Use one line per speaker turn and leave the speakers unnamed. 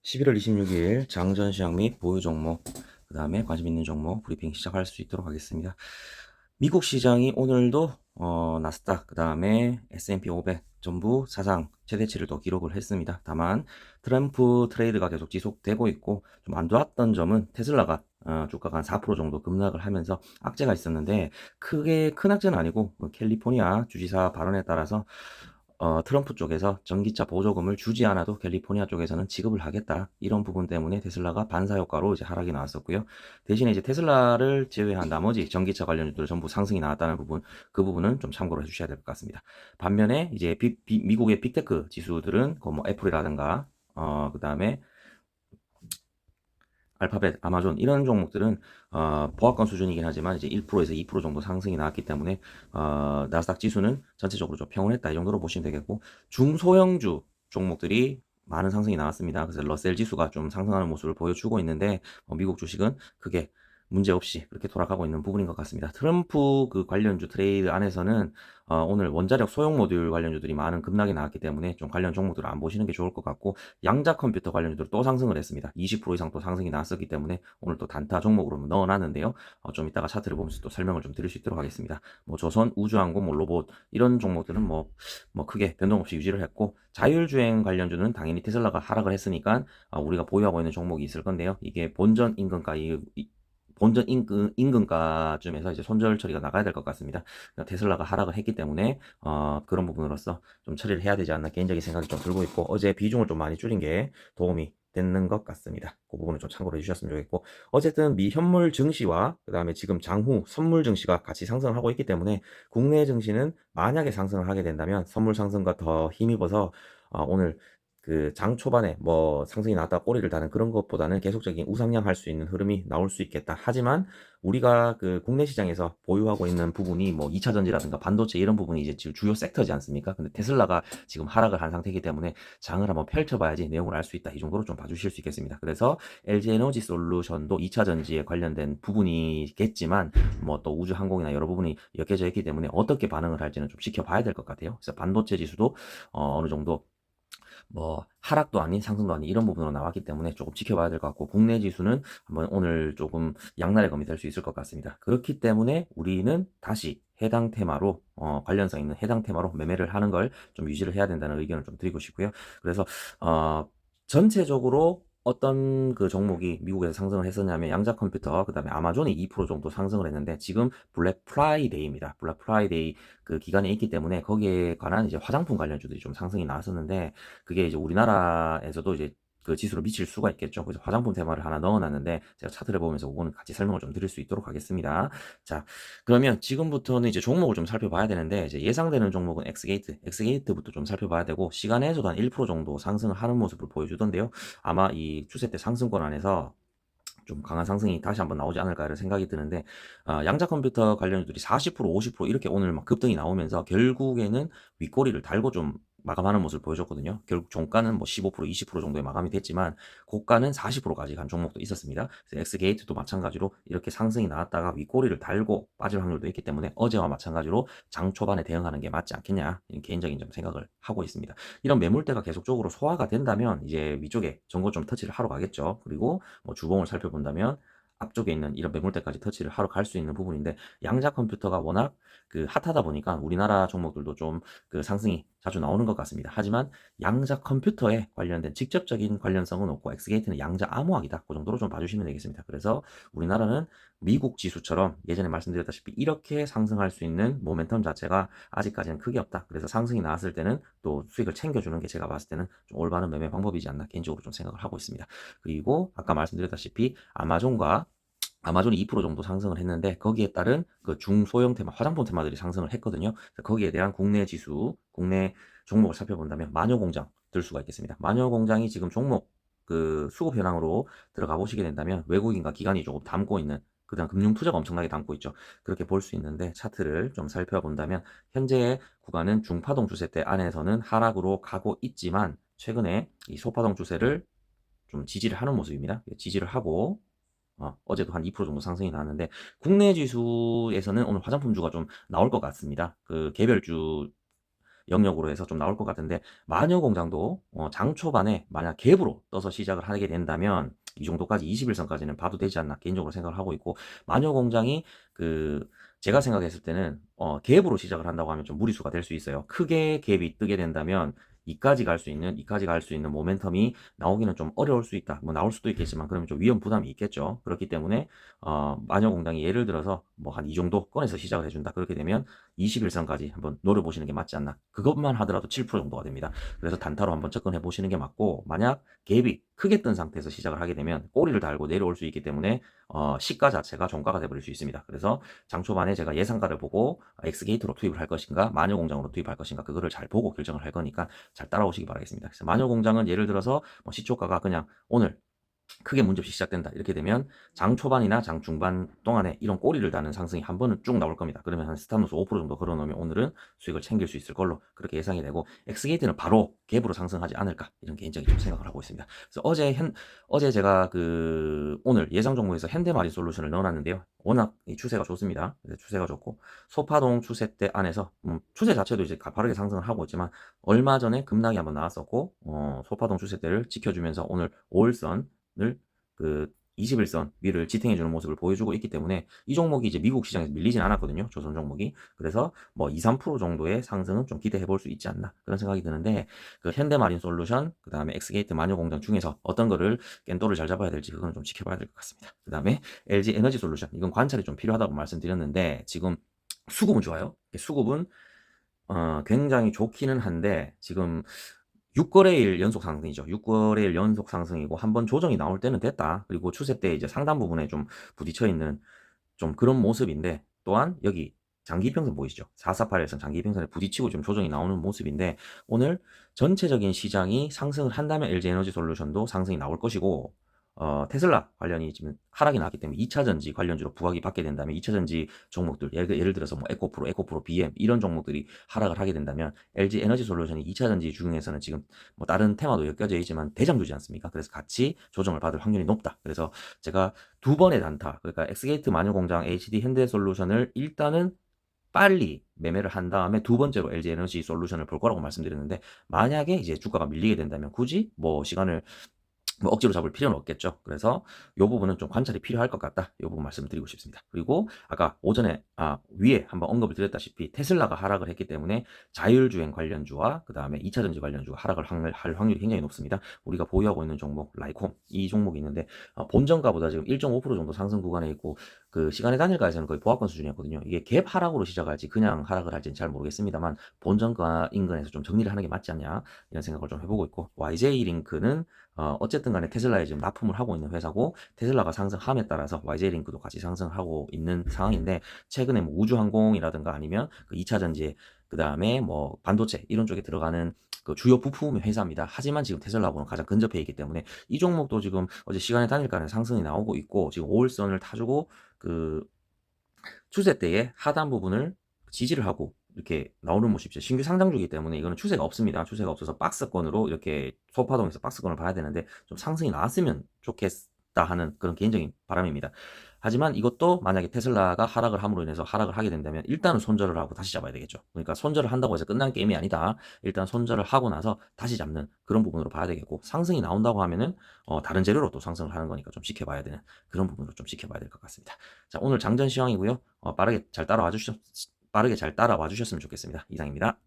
11월 26일 장전 시황 및 보유 종목, 그 다음에 관심 있는 종목 브리핑 시작할 수 있도록 하겠습니다. 미국 시장이 오늘도 나스닥, 그 다음에 S&P 500 전부 사상 최대치를 또 기록을 했습니다. 다만 트럼프 트레이드가 계속 지속되고 있고 좀 안 좋았던 점은 테슬라가 주가가 한 4% 정도 급락을 하면서 악재가 있었는데 크게 큰 악재는 아니고 캘리포니아 주지사 발언에 따라서 트럼프 쪽에서 전기차 보조금을 주지 않아도 캘리포니아 쪽에서는 지급을 하겠다. 이런 부분 때문에 테슬라가 반사효과로 이제 하락이 나왔었고요. 대신에 이제 테슬라를 제외한 나머지 전기차 관련주들 전부 상승이 나왔다는 부분, 그 부분은 좀 참고를 해주셔야 될 것 같습니다. 반면에 이제 미국의 빅테크 지수들은 뭐 애플이라든가, 그 다음에 알파벳, 아마존 이런 종목들은 보합권 수준이긴 하지만 이제 1%에서 2% 정도 상승이 나왔기 때문에 나스닥 지수는 전체적으로 좀 평온했다 이 정도로 보시면 되겠고 중소형주 종목들이 많은 상승이 나왔습니다. 그래서 러셀 지수가 좀 상승하는 모습을 보여주고 있는데 미국 주식은 크게 문제없이 그렇게 돌아가고 있는 부분인 것 같습니다. 트럼프 그 관련주 트레이드 안에서는 오늘 원자력 소형 모듈 관련주들이 많은 급락이 나왔기 때문에 좀 관련 종목들을 안 보시는 게 좋을 것 같고 양자 컴퓨터 관련주들 또 상승을 했습니다. 20% 이상 또 상승이 났었기 때문에 오늘 또 단타 종목으로 넣어놨는데요. 좀 이따가 차트를 보면서 또 설명을 좀 드릴 수 있도록 하겠습니다. 뭐 조선, 우주항공, 뭐 로봇 이런 종목들은 뭐 크게 변동 없이 유지를 했고 자율주행 관련주는 당연히 테슬라가 하락을 했으니까 우리가 보유하고 있는 종목이 있을 건데요. 이게 본전 임금가 본전 임금가쯤에서 이제 손절 처리가 나가야 될 것 같습니다. 테슬라가 하락을 했기 때문에 그런 부분으로서 좀 처리를 해야 되지 않나 개인적인 생각이 좀 들고 있고 어제 비중을 좀 많이 줄인 게 도움이 되는 것 같습니다. 그 부분을 좀 참고로 해주셨으면 좋겠고 어쨌든 미 현물 증시와 그 다음에 지금 장후 선물 증시가 같이 상승을 하고 있기 때문에 국내 증시는 만약에 상승을 하게 된다면 선물 상승과 더 힘입어서 오늘 그 장 초반에 뭐 상승이 나왔다 꼬리를 다는 그런 것보다는 계속적인 우상향 할 수 있는 흐름이 나올 수 있겠다. 하지만 우리가 그 국내 시장에서 보유하고 있는 부분이 뭐 2차 전지라든가 반도체 이런 부분이 이제 지금 주요 섹터지 않습니까? 근데 테슬라가 지금 하락을 한 상태이기 때문에 장을 한번 펼쳐봐야지 내용을 알 수 있다. 이 정도로 좀 봐주실 수 있겠습니다. 그래서 LG 에너지 솔루션도 2차 전지에 관련된 부분이겠지만 뭐 또 우주 항공이나 여러 부분이 엮여져 있기 때문에 어떻게 반응을 할지는 좀 지켜봐야 될 것 같아요. 그래서 반도체 지수도 어느 정도 뭐 하락도 아닌 상승도 아닌 이런 부분으로 나왔기 때문에 조금 지켜봐야 될 것 같고 국내 지수는 한번 오늘 조금 양날의 검이 될 수 있을 것 같습니다. 그렇기 때문에 우리는 다시 해당 테마로 관련성 있는 해당 테마로 매매를 하는 걸 좀 유지를 해야 된다는 의견을 좀 드리고 싶고요. 그래서 어, 전체적으로 어떤 그 종목이 미국에서 상승을 했었냐면 양자 컴퓨터 그다음에 아마존이 2% 정도 상승을 했는데 지금 블랙 프라이데이입니다. 블랙 프라이데이 그 기간에 있기 때문에 거기에 관한 이제 화장품 관련주들이 좀 상승이 나왔었는데 그게 이제 우리나라에서도 이제 그 지수로 미칠 수가 있겠죠. 그래서 화장품 테마를 하나 넣어놨는데 제가 차트를 보면서 그거는 같이 설명을 좀 드릴 수 있도록 하겠습니다. 자, 그러면 지금부터는 이제 종목을 좀 살펴봐야 되는데 이제 예상되는 종목은 엑스게이트부터 좀 살펴봐야 되고 시간에서도 한 1% 정도 상승을 하는 모습을 보여주던데요. 아마 이 추세 때 상승권 안에서 좀 강한 상승이 다시 한번 나오지 않을까 이런 생각이 드는데 양자 컴퓨터 관련주들이 40% 50% 이렇게 오늘 막 급등이 나오면서 결국에는 윗꼬리를 달고 좀 마감하는 모습을 보여줬거든요. 결국 종가는 뭐 15% 20% 정도에 마감이 됐지만 고가는 40%까지 간 종목도 있었습니다. 그래서 엑스게이트도 마찬가지로 이렇게 상승이 나왔다가 윗꼬리를 달고 빠질 확률도 있기 때문에 어제와 마찬가지로 장 초반에 대응하는 게 맞지 않겠냐 이런 개인적인 좀 생각을 하고 있습니다. 이런 매물대가 계속적으로 소화가 된다면 이제 위쪽에 전고 좀 터치를 하러 가겠죠. 그리고 뭐 주봉을 살펴본다면 앞쪽에 있는 이런 매물대까지 터치를 하러 갈 수 있는 부분인데 양자 컴퓨터가 워낙 그 핫하다 보니까 우리나라 종목들도 좀 그 상승이 자주 나오는 것 같습니다. 하지만 양자 컴퓨터에 관련된 직접적인 관련성은 없고 엑스게이트는 양자 암호학이다. 그 정도로 좀 봐주시면 되겠습니다. 그래서 우리나라는 미국 지수처럼 예전에 말씀드렸다시피 이렇게 상승할 수 있는 모멘텀 자체가 아직까지는 크게 없다. 그래서 상승이 나왔을 때는 또 수익을 챙겨주는 게 제가 봤을 때는 좀 올바른 매매 방법이지 않나 개인적으로 좀 생각을 하고 있습니다. 그리고 아까 말씀드렸다시피 아마존이 2% 정도 상승을 했는데 거기에 따른 그 중소형 테마, 화장품 테마들이 상승을 했거든요. 거기에 대한 국내 지수, 국내 종목을 살펴본다면 마녀공장 들 수가 있겠습니다. 마녀공장이 지금 종목 그 수급 현황으로 들어가 보시게 된다면 외국인과 기관이 조금 담고 있는 그다음 금융 투자가 엄청나게 담고 있죠. 그렇게 볼 수 있는데 차트를 좀 살펴본다면 현재의 구간은 중파동 추세대 안에서는 하락으로 가고 있지만 최근에 이 소파동 추세를 좀 지지를 하는 모습입니다. 지지를 하고 어제도 한 2% 정도 상승이 나왔는데 국내 지수에서는 오늘 화장품주가 좀 나올 것 같습니다. 그 개별주 영역으로 해서 좀 나올 것 같은데, 마녀공장도 장 초반에 만약 갭으로 떠서 시작을 하게 된다면 이 정도까지 21선까지는 봐도 되지 않나 개인적으로 생각을 하고 있고, 마녀공장이 그 제가 생각했을 때는 갭으로 시작을 한다고 하면 좀 무리수가 될 수 있어요. 크게 갭이 뜨게 된다면 이까지 갈 수 있는 모멘텀이 나오기는 좀 어려울 수 있다. 뭐 나올 수도 있겠지만 그러면 좀 위험 부담이 있겠죠. 그렇기 때문에 마녀공장이 예를 들어서 뭐 한 이 정도 꺼내서 시작을 해준다. 그렇게 되면 21선까지 한번 노려보시는 게 맞지 않나. 그것만 하더라도 7% 정도가 됩니다. 그래서 단타로 한번 접근해 보시는 게 맞고, 만약 갭이 크게 뜬 상태에서 시작을 하게 되면 꼬리를 달고 내려올 수 있기 때문에 시가 자체가 종가가 돼버릴 수 있습니다. 그래서 장 초반에 제가 예상가를 보고 X게이트로 투입을 할 것인가 마녀공장으로 투입할 것인가 그거를 잘 보고 결정을 할 거니까 잘 따라오시기 바라겠습니다. 그래서 마녀공장은 예를 들어서 뭐 시초가가 그냥 오늘 크게 문제없이 시작된다 이렇게 되면 장 초반이나 장 중반 동안에 이런 꼬리를 다는 상승이 한 번은 쭉 나올 겁니다. 그러면 한 스탑로스 5% 정도 걸어놓으면 오늘은 수익을 챙길 수 있을 걸로 그렇게 예상이 되고, 엑스게이트는 바로 갭으로 상승하지 않을까 이런 개인적인 좀 생각을 하고 있습니다. 그래서 어제 제가 오늘 예상 종목에서 현대마린 솔루션을 넣어놨는데요. 워낙 이 추세가 좋습니다. 추세가 좋고 소파동 추세대 안에서 추세 자체도 이제 가파르게 상승을 하고 있지만 얼마 전에 급락이 한번 나왔었고 소파동 추세대를 지켜주면서 오늘 5일선 그 21선 위를 지탱해주는 모습을 보여주고 있기 때문에 이 종목이 이제 미국 시장에서 밀리진 않았거든요. 조선 종목이. 그래서 뭐 2, 3% 정도의 상승은 좀 기대해 볼 수 있지 않나 그런 생각이 드는데, 그 현대마린 솔루션, 그 다음에 엑스게이트 마녀공장 중에서 어떤 거를 깬도를 잘 잡아야 될지 그건 좀 지켜봐야 될 것 같습니다. 그 다음에 LG 에너지 솔루션, 이건 관찰이 좀 필요하다고 말씀드렸는데 지금 수급은 좋아요. 수급은 굉장히 좋기는 한데 지금 6거래일 연속 상승이죠. 6거래일 연속 상승이고 한번 조정이 나올 때는 됐다. 그리고 추세 때 이제 상단 부분에 좀 부딪혀 있는 좀 그런 모습인데, 또한 여기 장기평선 보이시죠? 448에서 장기평선에 부딪히고 좀 조정이 나오는 모습인데, 오늘 전체적인 시장이 상승을 한다면 LG에너지솔루션도 상승이 나올 것이고, 테슬라 관련이 지금 하락이 나왔기 때문에 2차전지 관련주로 부각이 받게 된다면 2차전지 종목들, 예를 들어서 뭐 에코프로, BM 이런 종목들이 하락을 하게 된다면 LG에너지솔루션이 2차전지 중에서는 지금 뭐 다른 테마도 엮여져 있지만 대장주지 않습니까? 그래서 같이 조정을 받을 확률이 높다. 그래서 제가 두 번의 단타, 그러니까 엑스게이트 마녀공장, HD 현대솔루션을 일단은 빨리 매매를 한 다음에 두 번째로 LG에너지솔루션을 볼 거라고 말씀드렸는데, 만약에 이제 주가가 밀리게 된다면 굳이 뭐 시간을 뭐 억지로 잡을 필요는 없겠죠. 그래서 이 부분은 좀 관찰이 필요할 것 같다. 이 부분 말씀드리고 싶습니다. 그리고 아까 오전에 위에 한번 언급을 드렸다시피 테슬라가 하락을 했기 때문에 자율주행 관련주와 그 다음에 2차전지 관련주가 하락을 할 확률이 굉장히 높습니다. 우리가 보유하고 있는 종목 라이콤, 이 종목이 있는데 본전가보다 지금 1.5% 정도 상승 구간에 있고 그 시간의 단일가에서는 거의 보합권 수준이었거든요. 이게 갭 하락으로 시작할지 그냥 하락을 할지는 잘 모르겠습니다만 본전가 인근에서 좀 정리를 하는 게 맞지 않냐 이런 생각을 좀 해보고 있고, YJ링크는 어쨌든 간에 테슬라에 지금 납품을 하고 있는 회사고, 테슬라가 상승함에 따라서 YJ링크도 같이 상승하고 있는 상황인데, 최근에 뭐 우주항공이라든가 아니면 그 2차전지, 그 다음에 뭐 반도체 이런 쪽에 들어가는 그 주요 부품 회사입니다. 하지만 지금 테슬라하고는 가장 근접해 있기 때문에 이 종목도 지금 어제 시간의 단일간에 상승이 나오고 있고, 지금 5일선을 타주고 그 추세대의 하단 부분을 지지를 하고 이렇게 나오는 모습이죠. 신규 상장주기 때문에 이거는 추세가 없습니다. 추세가 없어서 박스권으로 이렇게 소파동에서 박스권을 봐야 되는데 좀 상승이 나왔으면 좋겠다 하는 그런 개인적인 바람입니다. 하지만 이것도 만약에 테슬라가 하락을 함으로 인해서 하락을 하게 된다면 일단은 손절을 하고 다시 잡아야 되겠죠. 그러니까 손절을 한다고 해서 끝난 게임이 아니다. 일단 손절을 하고 나서 다시 잡는 그런 부분으로 봐야 되겠고, 상승이 나온다고 하면은 다른 재료로 또 상승을 하는 거니까 좀 지켜봐야 되는 그런 부분으로 좀 지켜봐야 될 것 같습니다. 자, 오늘 장전 시황이고요. 빠르게 잘 따라와 주셨으면 좋겠습니다. 이상입니다.